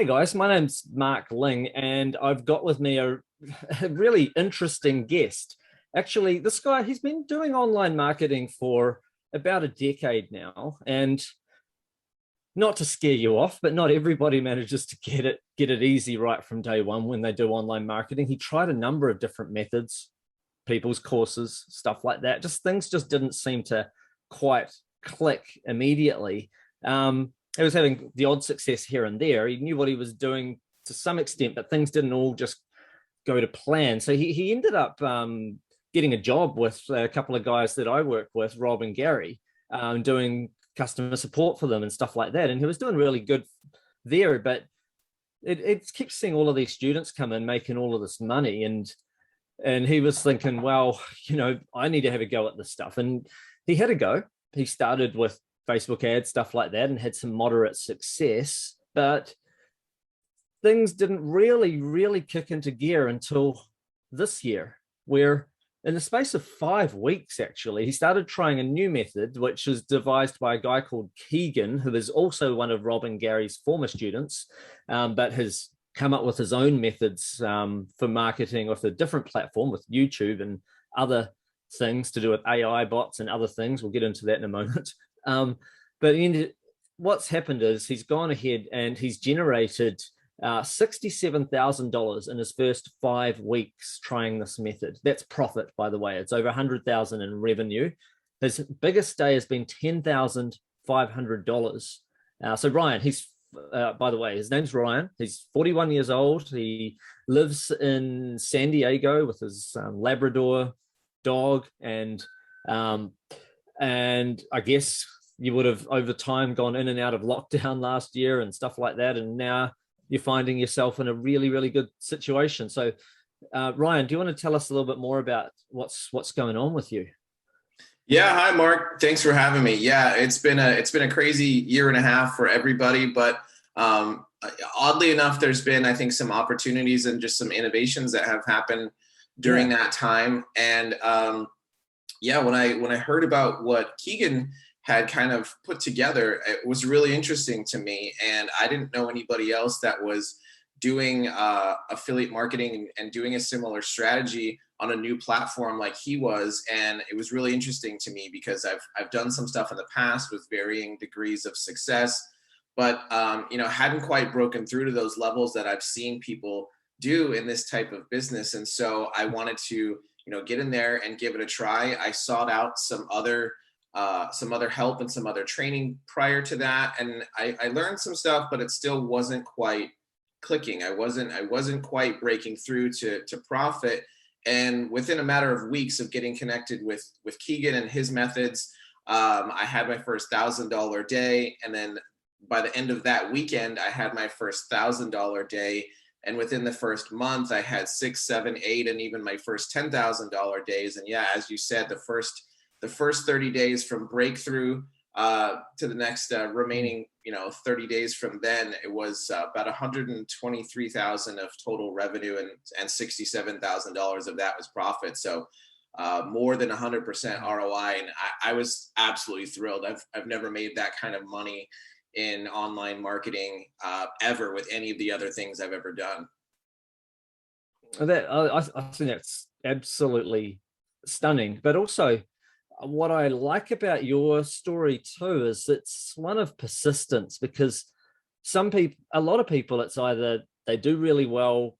Hey guys, my name's Mark Ling, and I've got with me a really interesting guest. Actually, this guy, he's been doing online marketing for about a decade now, and not to scare you off, but not everybody manages to get it easy right from day one when they do online marketing. He tried a number of different methods, people's courses, stuff like that. Just things just didn't seem to quite click immediately. He was having the odd success here and there. He knew what he was doing to some extent, but things didn't all just go to plan. So he ended up getting a job with a couple of guys that I work with, Rob and Gary, doing customer support for them and stuff like that. And he was doing really good there, but it kept seeing all of these students come in making all of this money. And he was thinking, well, I need to have a go at this stuff. And he had a go. He started with Facebook ads, stuff like that, and had some moderate success, but things didn't really kick into gear until this year, where in the space of 5 weeks, actually, he started trying a new method, which was devised by a guy called Keegan, who is also one of Rob and Gary's former students, but has come up with his own methods for marketing with a different platform, with YouTube and other things to do with AI bots and other things. We'll get into that in a moment. But what's happened is he's gone ahead and he's generated $67,000 in his first 5 weeks trying this method. That's profit, by the way. It's over 100,000 in revenue. His biggest day has been $10,500. So Ryan, he's by the way, his name's Ryan. He's 41 years old. He lives in San Diego with his Labrador dog, and I guess you would have over time gone in and out of lockdown last year and stuff like that, and now you're finding yourself in a really good situation. So Ryan, do you want to tell us a little bit more about what's going on with you? Yeah, hi Mark. Thanks for having me. Yeah, it's been a crazy year and a half for everybody, but oddly enough, there's been, I think, some opportunities and just some innovations that have happened during that time. And when I heard about what Keegan had kind of put together, it was really interesting to me. And I didn't know anybody else that was doing affiliate marketing and doing a similar strategy on a new platform like he was. And it was really interesting to me because I've done some stuff in the past with varying degrees of success, but hadn't quite broken through to those levels that I've seen people do in this type of business. And so I wanted to get in there and give it a try. I sought out some other help and some other training prior to that, and I learned some stuff, but it still wasn't quite clicking. I wasn't quite breaking through to profit. And within a matter of weeks of getting connected with Keegan and his methods, I had my first $1,000 day, and then by the end of that weekend, I had my first $1,000 day. And within the first month, I had 6, 7, 8, and even my first $10,000 days. And yeah, as you said, the first 30 days from breakthrough to the next remaining 30 days from then, it was about 123,000 of total revenue, and $67,000 of that was profit. So more than 100% ROI, and I was absolutely thrilled. I've never made that kind of money in online marketing ever with any of the other things I've ever done. I think that's absolutely stunning. But also, what I like about your story too is it's one of persistence, because a lot of people, it's either they do really well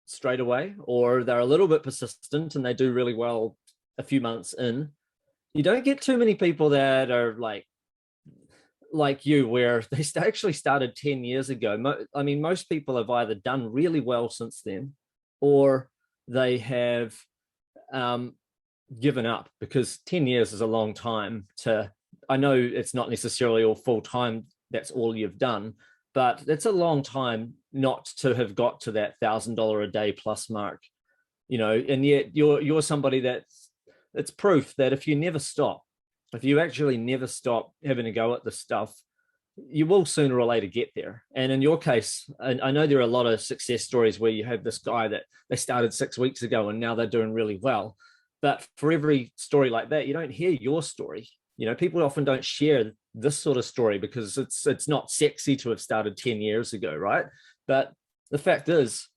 straight away, or they're a little bit persistent and they do really well a few months in. You don't get too many people that are like you, where they actually started 10 years ago. I mean, most people have either done really well since then, or they have given up, because 10 years is a long time I know it's not necessarily all full time, that's all you've done, but it's a long time not to have got to that $1,000 a day plus mark, and yet you're somebody it's proof that if you actually never stop having a go at this stuff, you will sooner or later get there. And in your case, I know there are a lot of success stories where you have this guy that they started 6 weeks ago and now they're doing really well. But for every story like that, you don't hear your story. People often don't share this sort of story, because it's not sexy to have started 10 years ago, right? But the fact is,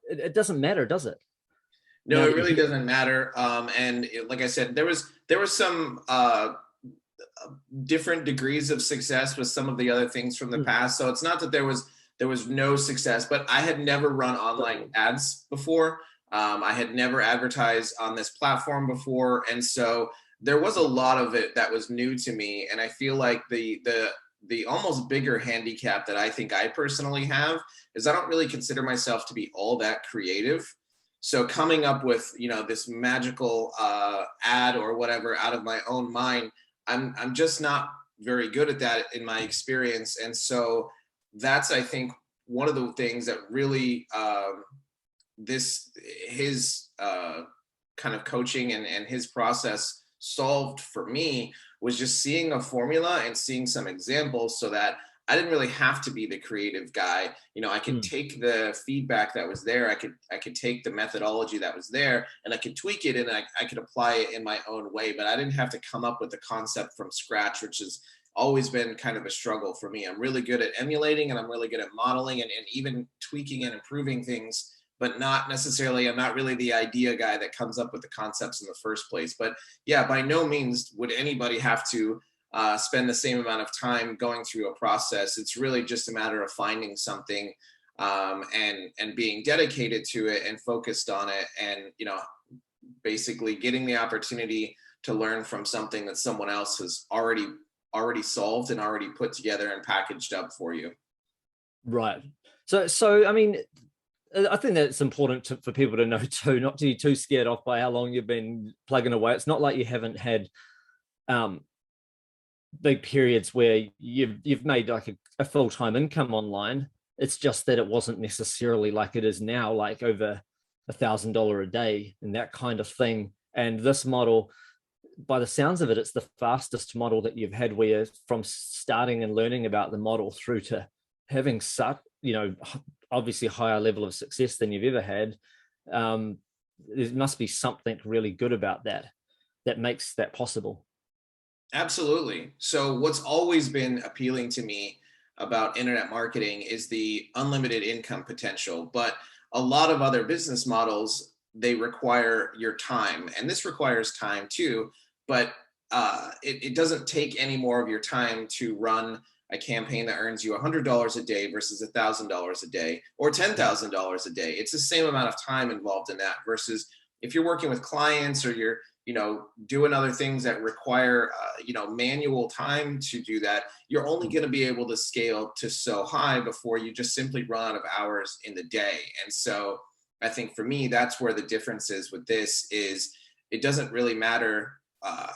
it doesn't matter, does it? No, Now it that you're really here. doesn't matter. Like I said, there was some different degrees of success with some of the other things from the Mm. past. So it's not that there was no success, but I had never run online ads before. I had never advertised on this platform before, and so there was a lot of it that was new to me. And I feel like the almost bigger handicap that I think I personally have is I don't really consider myself to be all that creative. So coming up with this magical ad or whatever out of my own mind, I'm just not very good at that in my experience. And so that's, I think, one of the things that really this his kind of coaching and his process solved for me was just seeing a formula and seeing some examples so that I didn't really have to be the creative guy. I could Mm. take the feedback that was there. I could take the methodology that was there and I could tweak it and I could apply it in my own way, but I didn't have to come up with the concept from scratch, which has always been kind of a struggle for me. I'm really good at emulating and I'm really good at modeling and even tweaking and improving things, but not necessarily, I'm not really the idea guy that comes up with the concepts in the first place. But yeah, by no means would anybody have to spend the same amount of time going through a process. It's really just a matter of finding something and being dedicated to it and focused on it, and basically getting the opportunity to learn from something that someone else has already solved and already put together and packaged up for you. Right. So I mean, I think that it's important for people to know too, not to be too scared off by how long you've been plugging away. It's not like you haven't had um, big periods where you've made like a full-time income online. It's just that it wasn't necessarily like it is now, like over $1,000 a day and that kind of thing. And this model, by the sounds of it, it's the fastest model that you've had, where from starting and learning about the model through to having such, obviously higher level of success than you've ever had. There must be something really good about that makes that possible. Absolutely. So what's always been appealing to me about internet marketing is the unlimited income potential, but a lot of other business models, they require your time, and this requires time too, but it doesn't take any more of your time to run a campaign that earns you $100 a day versus $1,000 a day or $10,000 a day. It's the same amount of time involved in that versus if you're working with clients or you're doing other things that require, manual time to do that, you're only going to be able to scale to so high before you just simply run out of hours in the day. And so I think for me, that's where the difference is with this is it doesn't really matter.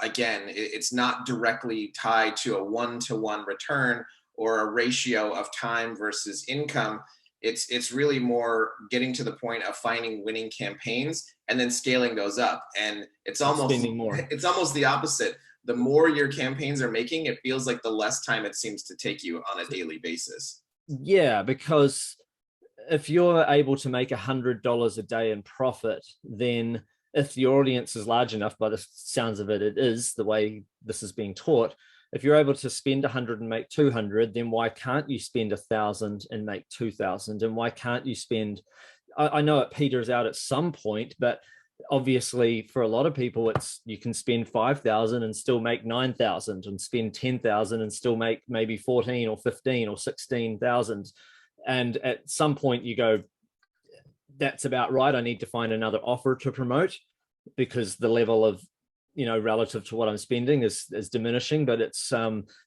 Again, it's not directly tied to a one-to-one return or a ratio of time versus income. It's really more getting to the point of finding winning campaigns and then scaling those up. And it's almost Spending more. it's almost the opposite. The more your campaigns are making, it feels like the less time it seems to take you on a daily basis. Yeah, because if you're able to make $100 a day in profit, then if the audience is large enough, by the sounds of it, it is the way this is being taught. If you're able to spend 100 and make 200, then why can't you spend 1,000 and make 2,000? And why can't you spend? I know it peters out at some point, but obviously for a lot of people, it's you can spend 5,000 and still make 9,000, and spend 10,000 and still make maybe 14 or 15 or 16,000. And at some point you go, that's about right. I need to find another offer to promote because the level of, relative to what I'm spending is diminishing, but it's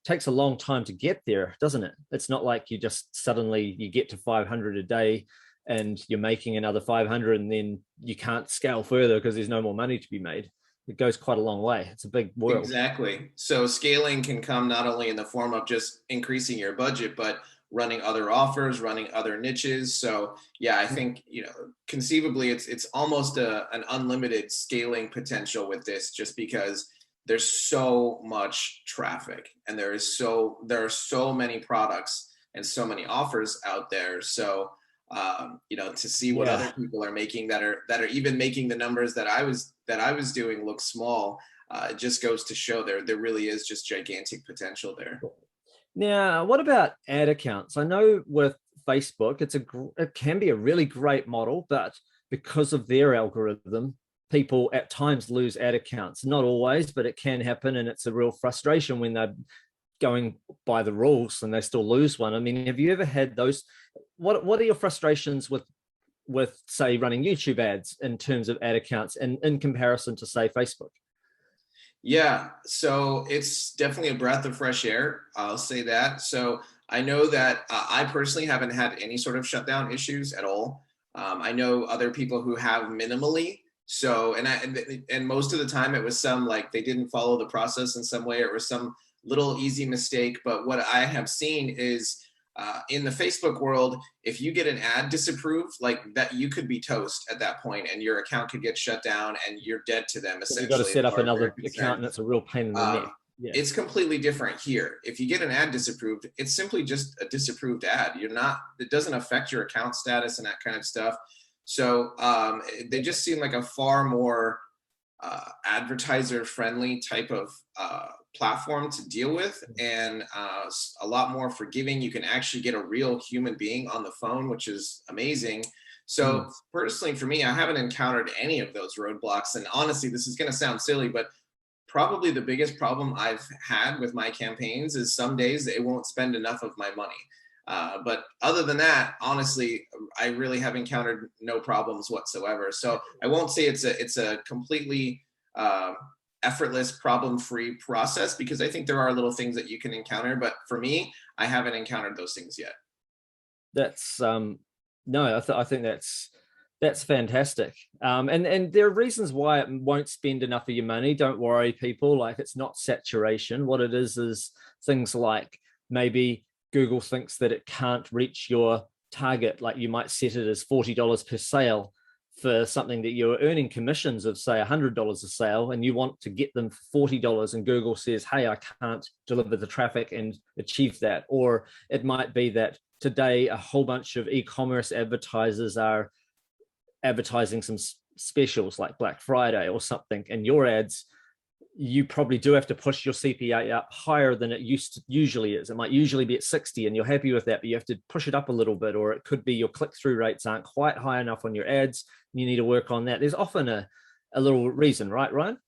takes a long time to get there, doesn't it? It's not like you just suddenly you get to 500 a day and you're making another 500 and then you can't scale further because there's no more money to be made. It goes quite a long way. It's a big world. Exactly. So scaling can come not only in the form of just increasing your budget, but running other offers, running other niches. So yeah, I think, conceivably it's almost an unlimited scaling potential with this, just because there's so much traffic and there are so many products and so many offers out there. So to see what other people are making that are even making the numbers that I was doing look small. it just goes to show there really is just gigantic potential there. Now, what about ad accounts? I know with Facebook, it can be a really great model, but because of their algorithm, people at times lose ad accounts. Not always, but it can happen, and it's a real frustration when they're going by the rules and they still lose one. I mean, have you ever had those? What are your frustrations with say running YouTube ads in terms of ad accounts and in comparison to say Facebook? Yeah, so it's definitely a breath of fresh air. I'll say that. So I know that I personally haven't had any sort of shutdown issues at all. I know other people who have minimally. So, and most of the time it was some like they didn't follow the process in some way, or some little easy mistake. But what I have seen is in the Facebook world, if you get an ad disapproved, like that, you could be toast at that point, and your account could get shut down, and you're dead to them. Essentially, you've got to set up another account, and it's a real pain in the neck. Yeah. It's completely different here. If you get an ad disapproved, it's simply just a disapproved ad. It doesn't affect your account status and that kind of stuff. So they just seem like a far more advertiser friendly type of platform to deal with, and a lot more forgiving. You can actually get a real human being on the phone, which is amazing. So personally for me, I haven't encountered any of those roadblocks. And honestly, this is going to sound silly, but probably the biggest problem I've had with my campaigns is some days it won't spend enough of my money. But other than that, honestly, I really have encountered no problems whatsoever. So I won't say it's a completely effortless, problem-free process, because I think there are little things that you can encounter. But for me, I haven't encountered those things yet. That's no, I think that's fantastic. And there are reasons why it won't spend enough of your money. Don't worry, people. Like, it's not saturation. What it is things like maybe Google thinks that it can't reach your target. Like, you might set it as $40 per sale for something that you're earning commissions of, say, $100 a sale, and you want to get them for $40, and Google says, hey, I can't deliver the traffic and achieve that. Or it might be that today a whole bunch of e-commerce advertisers are advertising some specials like Black Friday or something, and your ads, you probably do have to push your CPA up higher than it usually is. It might usually be at 60 and you're happy with that, but you have to push it up a little bit. Or it could be your click-through rates aren't quite high enough on your ads. You need to work on that. There's often a little reason, right, Ryan?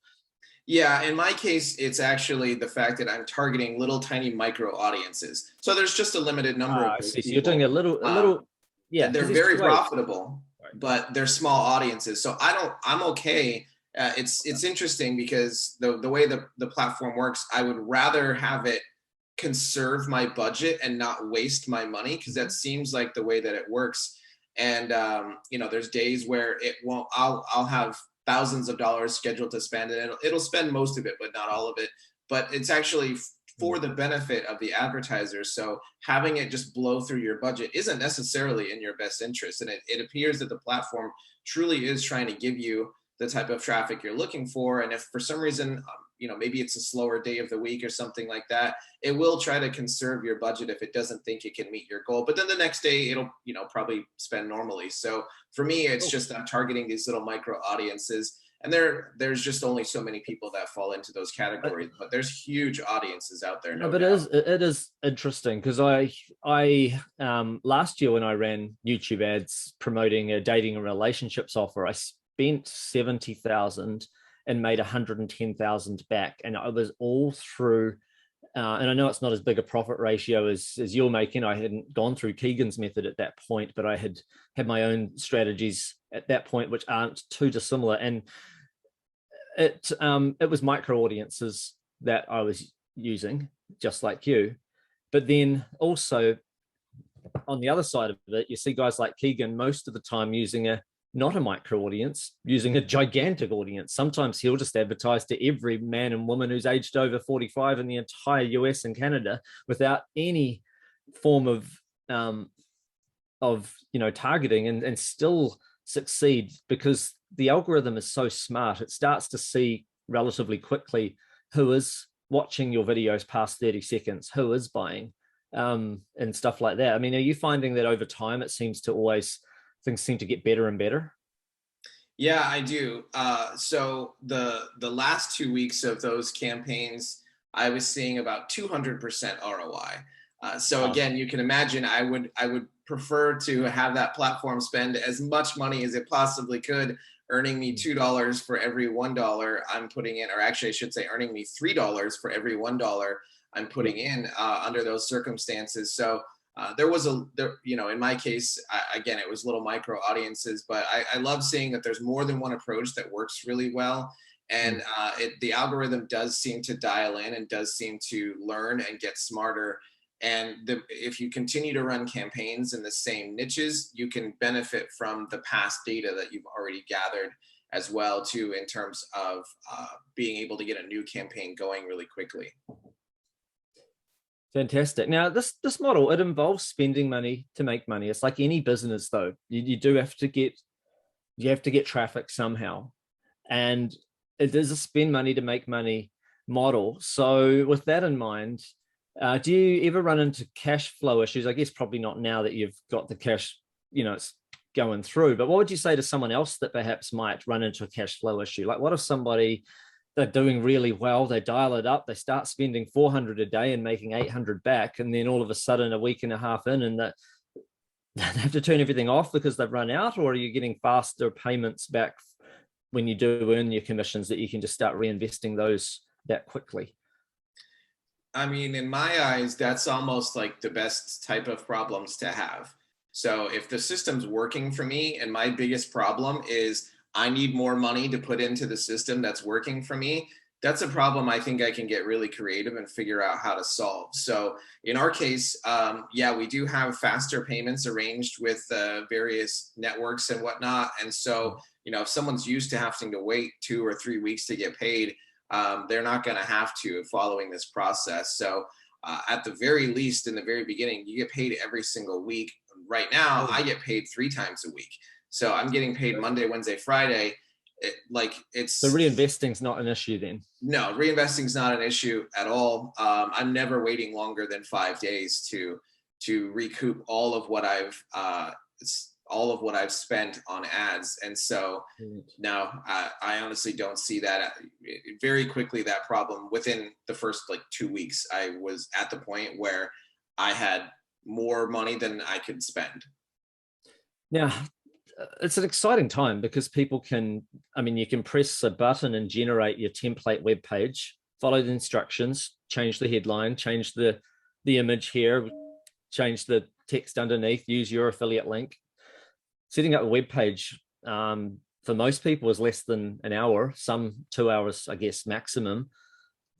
Yeah, in my case, it's actually the fact that I'm targeting little tiny micro audiences. So there's just a limited number of those people. So you're doing a little, yeah. They're very profitable, but they're small audiences. So I'm okay. It's interesting because the way the platform works, I would rather have it conserve my budget and not waste my money, because that seems like the way that it works. And there's days where it won't. I'll have thousands of dollars scheduled to spend, and it'll spend most of it, but not all of it. But it's actually for the benefit of the advertisers. So having it just blow through your budget isn't necessarily in your best interest. And it appears that the platform truly is trying to give you the type of traffic you're looking for. And if for some reason, maybe it's a slower day of the week or something like that, it will try to conserve your budget if it doesn't think it can meet your goal. But then the next day it'll, probably spend normally. So for me, it's just, I'm targeting these little micro audiences, and there's just only so many people that fall into those categories, but there's huge audiences out there. No, but it is interesting, because I last year when I ran YouTube ads promoting a dating and relationships offer, I spent 70,000 and made 110,000 back, and I was all through. And I know it's not as big a profit ratio as you're making. I hadn't gone through Keegan's method at that point, but I had my own strategies at that point, which aren't too dissimilar. And it was micro audiences that I was using, just like you. But then also on the other side of it, you see guys like Keegan most of the time using not a micro audience, using a gigantic audience. Sometimes he'll just advertise to every man and woman who's aged over 45 in the entire US and Canada without any form of targeting, and still succeed, because the algorithm is so smart. It starts to see relatively quickly who is watching your videos past 30 seconds, who is buying, and stuff like that. I mean, are you finding that over time things seem to get better and better? Yeah, I do. So the last 2 weeks of those campaigns, I was seeing about 200% ROI. So Wow. again, you can imagine I would prefer to have that platform spend as much money as it possibly could, earning me $2 for every $1 I'm putting in, or actually I should say earning me $3 for every $1 I'm Yeah. putting in under those circumstances. So there was in my case, again, it was little micro audiences, but I love seeing that there's more than one approach that works really well. And Mm. the algorithm does seem to dial in and does seem to learn and get smarter. And if you continue to run campaigns in the same niches, you can benefit from the past data that you've already gathered as well, too, in terms of being able to get a new campaign going really quickly. Fantastic. Now, this model, it involves spending money to make money. It's like any business, though. You do have to get traffic somehow, and it is a spend money to make money model. So, with that in mind, do you ever run into cash flow issues? I guess probably not now that you've got the cash, it's going through. But what would you say to someone else that perhaps might run into a cash flow issue? Like, what if somebody they're doing really well, they dial it up, they start spending 400 a day and making 800 back, and then all of a sudden a week and a half in, and that they have to turn everything off because they've run out? Or are you getting faster payments back when you do earn your commissions that you can just start reinvesting those that quickly? I mean, in my eyes, that's almost like the best type of problems to have. So if the system's working for me and my biggest problem is I need more money to put into the system that's working for me, that's a problem I think I can get really creative and figure out how to solve. So in our case, yeah, we do have faster payments arranged with various networks and whatnot. And so, if someone's used to having to wait 2 or 3 weeks to get paid, they're not going to have to following this process. So at the very least, in the very beginning, you get paid every single week. Right now, I get paid 3 times a week. So I'm getting paid Monday, Wednesday, Friday. So It's reinvesting is not an issue then? no, reinvesting is not an issue at all. I'm never waiting longer than 5 days to recoup all of what I've spent on ads. And so no, I honestly don't see that. Very quickly, that problem within the first like 2 weeks, I was at the point where I had more money than I could spend. Now, it's an exciting time because people can, you can press a button and generate your template web page, follow the instructions, change the headline, change the image here, change the text underneath, use your affiliate link. Setting up a web page for most people is less than an hour, some 2 hours, I guess, maximum.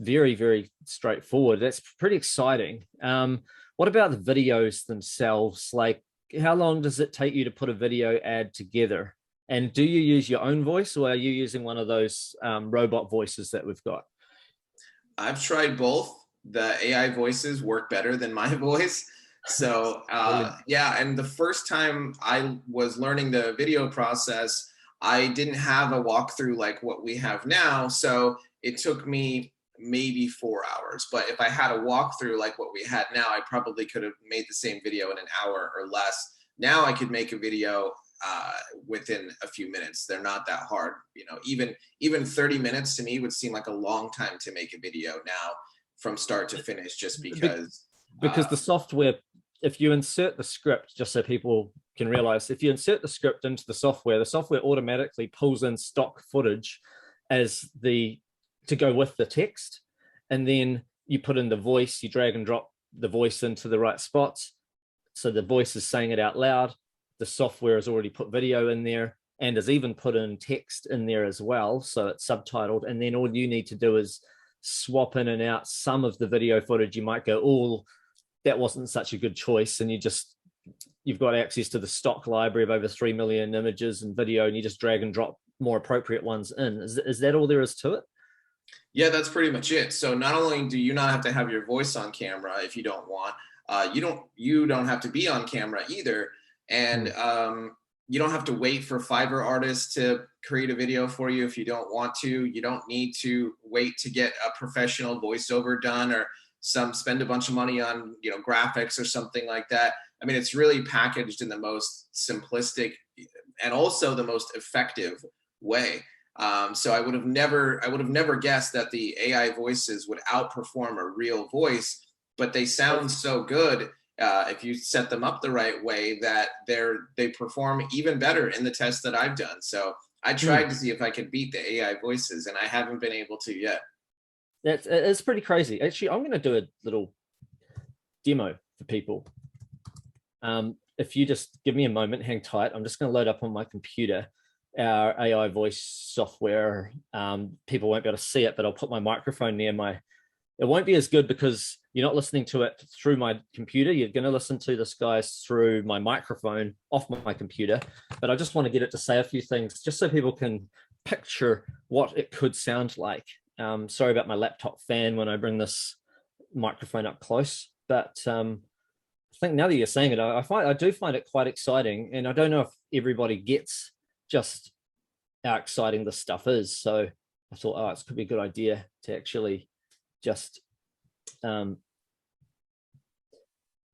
Very, very straightforward. That's pretty exciting. What about the videos themselves? Like, how long does it take you to put a video ad together? And do you use your own voice, or are you using one of those robot voices that we've got? I've tried both. The AI voices work better than my voice. So yeah, and the first time I was learning the video process, I didn't have a walkthrough like what we have now. So it took me maybe 4 hours. But if I had a walkthrough like what we had now, I probably could have made the same video in an hour or less. Now I could make a video within a few minutes. They're not that hard. Even 30 minutes to me would seem like a long time to make a video now from start to finish, just because the software, if you insert the script, just so people can realize, if you insert the script into the software automatically pulls in stock footage to go with the text, and then you put in the voice, you drag and drop the voice into the right spots, so the voice is saying it out loud. The software has already put video in there and has even put in text in there as well, so it's subtitled, and then all you need to do is swap in and out some of the video footage. You might go, oh, that wasn't such a good choice, and you've got access to the stock library of over 3 million images and video, and you just drag and drop more appropriate ones in. Is that all there is to it? Yeah, that's pretty much it. So not only do you not have to have your voice on camera if you don't want, you don't have to be on camera either, and you don't have to wait for Fiverr artists to create a video for you if you don't want to. You don't need to wait to get a professional voiceover done or spend a bunch of money on graphics or something like that. I mean, it's really packaged in the most simplistic and also the most effective way. So I would have never guessed that the AI voices would outperform a real voice, but they sound so good if you set them up the right way that they perform even better in the tests that I've done. So I tried to see if I could beat the AI voices, and I haven't been able to yet. It's pretty crazy. Actually, I'm going to do a little demo for people. If you just give me a moment, hang tight. I'm just going to load up on my computer our AI voice software. People won't be able to see it, but I'll put my microphone near my. It won't be as good because you're not listening to it through my computer. You're going to listen to this guys through my microphone off my computer. But I just want to get it to say a few things just so people can picture what it could sound like. Sorry about my laptop fan when I bring this microphone up close, but I think now that you're saying it, I do find it quite exciting, and I don't know if everybody gets just how exciting this stuff is. So I thought, oh, it could be a good idea to actually just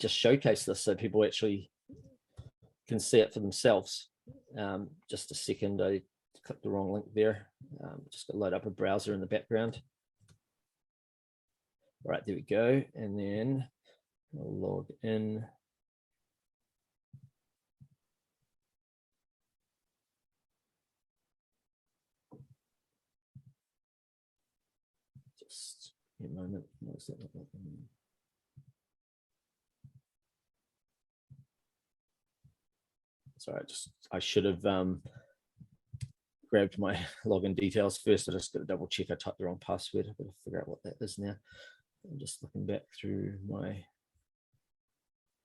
showcase this so people actually can see it for themselves. Just a second, I clicked the wrong link there. Just got to load up a browser in the background. All right, there we go. And then I'll log in. Just a moment. Sorry, I should have grabbed my login details first. I just got to double check I typed the wrong password. I've got to figure out what that is now. I'm just looking back through my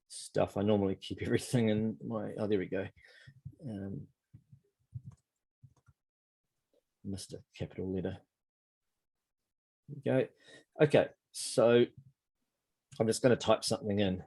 stuff. I normally keep everything in my, oh, there we go. Missed a capital letter. There we go. Okay, so I'm just going to type something in.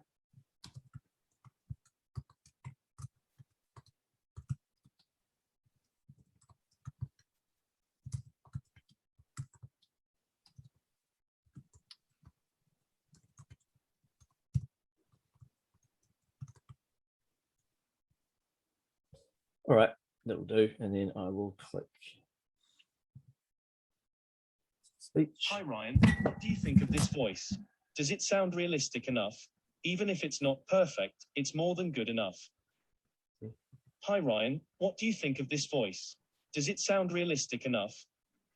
All right, that'll do. And then I will click speech. Hi, Ryan. What do you think of this voice? Does it sound realistic enough? Even if it's not perfect, it's more than good enough. Hi, Ryan. What do you think of this voice? Does it sound realistic enough?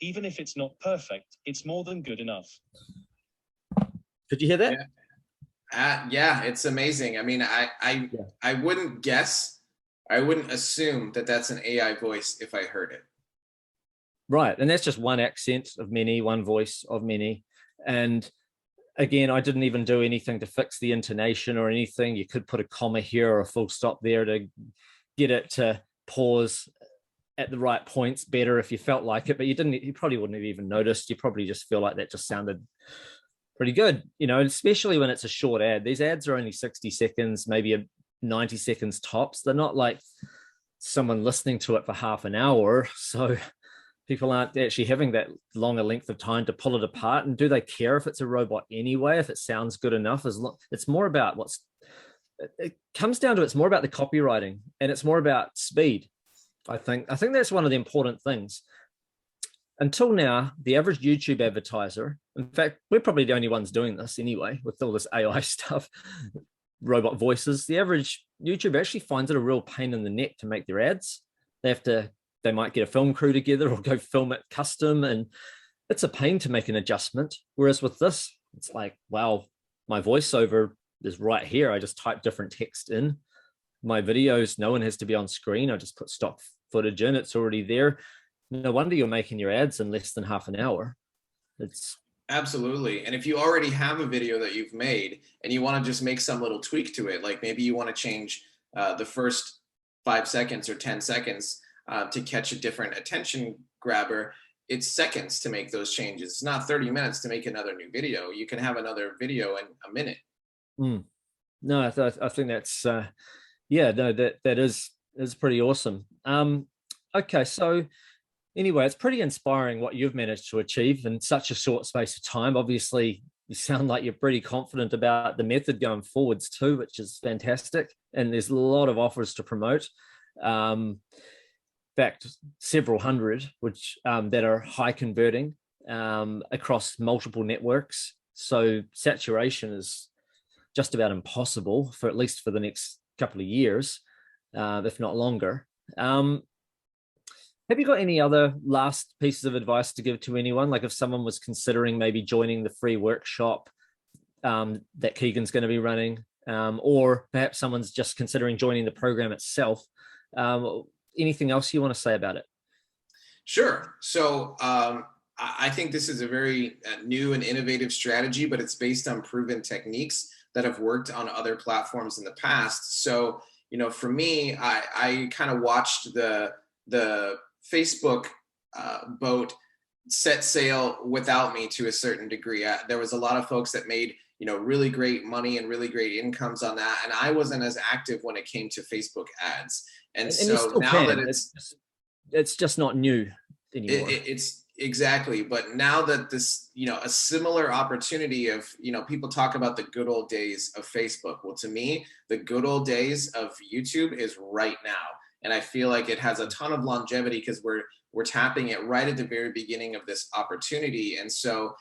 Even if it's not perfect, it's more than good enough. Could you hear that? Yeah, it's amazing. I mean, I wouldn't guess. I wouldn't assume that that's an AI voice if I heard it. Right, and that's just one accent of many, one voice of many. And again, I didn't even do anything to fix the intonation or anything. You could put a comma here or a full stop there to get it to pause at the right points better if you felt like it, but you probably wouldn't have even noticed. You probably just feel like that just sounded pretty good, you know, especially when it's a short ad. These ads are only 60 seconds, maybe 90 seconds tops. They're not like someone listening to it for half an hour. So people aren't actually having that longer length of time to pull it apart. And do they care if it's a robot anyway, if it sounds good enough? It's more about it comes down to, it's more about the copywriting, and it's more about speed. I think that's one of the important things. Until now, the average YouTube advertiser, in fact, we're probably the only ones doing this anyway, with all this AI stuff, robot voices, the average YouTuber actually finds it a real pain in the neck to make their ads. They might get a film crew together or go film it custom, and it's a pain to make an adjustment. Whereas with this, it's like, wow, my voiceover is right here. I just type different text in. My videos, no one has to be on screen. I just put stock footage in, it's already there. No wonder you're making your ads in less than half an hour. It's absolutely. And if you already have a video that you've made and you want to just make some little tweak to it, like maybe you want to change the first 5 seconds or 10 seconds to catch a different attention grabber, it's seconds to make those changes. It's not 30 minutes to make another new video. You can have another video in a minute. No, I think that's yeah, no, that is pretty awesome. Okay, so anyway, it's pretty inspiring what you've managed to achieve in such a short space of time. Obviously, you sound like you're pretty confident about the method going forwards too, which is fantastic. And there's a lot of offers to promote. fact, several hundred, which that are high converting across multiple networks. So saturation is just about impossible for at least for the next couple of years, if not longer. Have you got any other last pieces of advice to give to anyone? Like if someone was considering maybe joining the free workshop that Keegan's going to be running, or perhaps someone's just considering joining the program itself. Anything else you want to say about it? Sure. So I think this is a very new and innovative strategy, but it's based on proven techniques that have worked on other platforms in the past. So, you know, for me, I kind of watched the Facebook boat set sail without me to a certain degree. There was a lot of folks that made, you know, really great money and really great incomes on that. And I wasn't as active when it came to Facebook ads. And so now that it's just not new anymore. It's exactly. But now that this, you know, a similar opportunity of, you know, people talk about the good old days of Facebook. Well, to me, the good old days of YouTube is right now. And I feel like it has a ton of longevity because we're tapping it right at the very beginning of this opportunity. And so,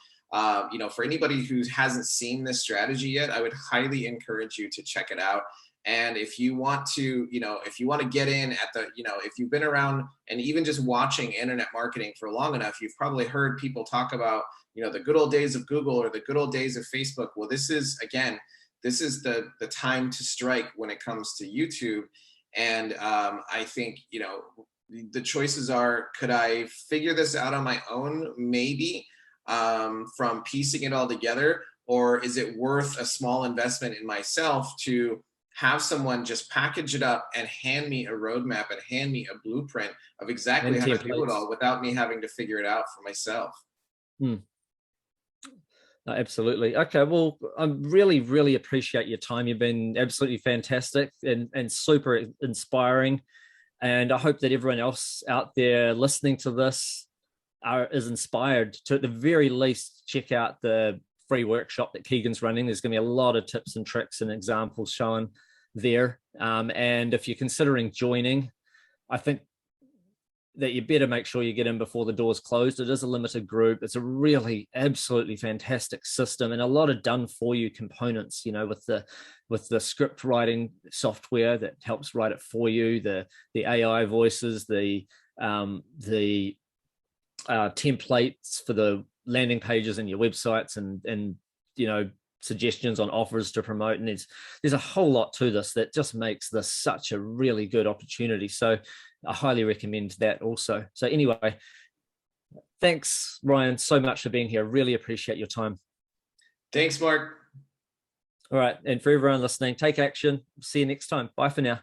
you know, for anybody who hasn't seen this strategy yet, I would highly encourage you to check it out. And if you want to, you know, if you want to get in at the, you know, if you've been around and even just watching internet marketing for long enough, you've probably heard people talk about, you know, the good old days of Google or the good old days of Facebook. Well, this is, again, this is the time to strike when it comes to YouTube. And I think, you know, the choices are, could I figure this out on my own? Maybe from piecing it all together, or is it worth a small investment in myself to have someone just package it up and hand me a roadmap and hand me a blueprint of exactly how to do it all without me having to figure it out for myself? Absolutely. Okay. Well, I really, really appreciate your time. You've been absolutely fantastic and super inspiring. And I hope that everyone else out there listening to this is inspired to, at the very least, check out the free workshop that Keegan's running. There's going to be a lot of tips and tricks and examples shown there. And if you're considering joining, I think that you better make sure you get in before the doors closed. It is a limited group. It's a really absolutely fantastic system and a lot of done for you components, you know, with the script writing software that helps write it for you, the AI voices, the templates for the landing pages and your websites and you know, suggestions on offers to promote. And there's a whole lot to this that just makes this such a really good opportunity. So I highly recommend that also. So anyway, thanks, Ryan, so much for being here. Really appreciate your time. Thanks, Mark. All right. And for everyone listening, take action. See you next time. Bye for now.